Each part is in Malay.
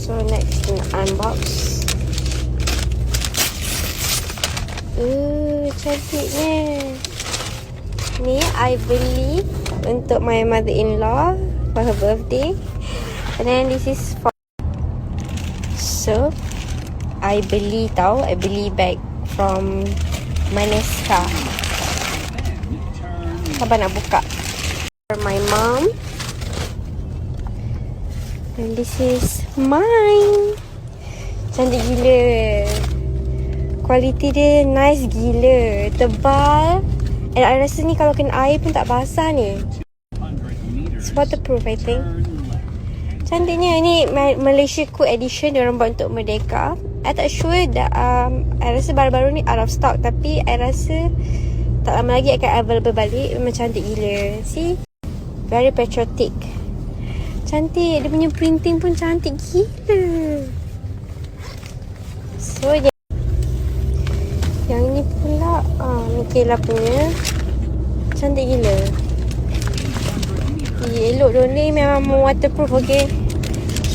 So next kita nak unbox. Cantiknya. Ni I beli untuk my mother-in-law for her birthday. And then this is for... So I beli bag from Maneska. Sabar nak buka. For my mom. And this is mine. Cantik gila. Kualiti dia nice gila. Tebal. And I rasa ni kalau kena air pun tak basah ni. It's waterproof I think. Cantiknya. Ni Malaysia Cool Edition. Diorang buat untuk Merdeka. I tak sure that, I rasa baru-baru ni out of stock. Tapi I rasa tak lama lagi akan available balik. Memang cantik gila. See? Very patriotic. Cantik. Dia punya printing pun cantik gila. So yang ni pula Mikela punya. Cantik gila. Elok dia ni. Memang waterproof. Okay.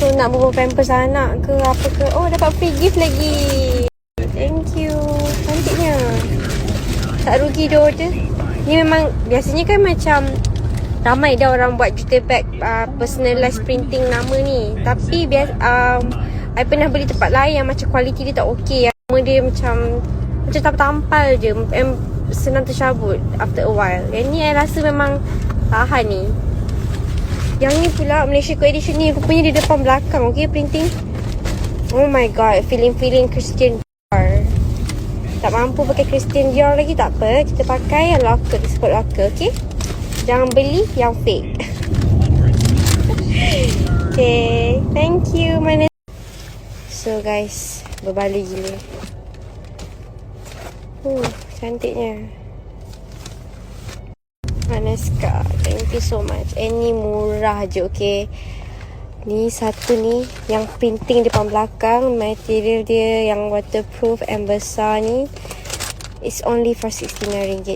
So nak bawa pampers anak ke apa ke. Oh dapat free gift lagi. Thank you. Cantiknya. Tak rugi dia order. Ni memang biasanya kan macam ramai dah orang buat juta bag personalized printing nama ni. Tapi I pernah beli tempat lain yang macam kualiti dia tak okey. Nama dia macam tampal je. Senang tercabut after a while. Yang ni I rasa memang tahan ni. Yang ni pula Malaysia Cool Edition ni rupanya di depan belakang. Okay printing. Oh my god. Feeling Christian Dior. Tak mampu pakai Christian Dior lagi tak apa. Kita pakai yang local. Disebut local. Okay. Jangan beli yang fake. Okay. Thank you. So guys, berbalik gila. Cantiknya. Maneska, thank you so much. Ni murah je, okay. Ni satu ni yang printing depan belakang. Material dia yang waterproof and besar ni. It's only for RM69.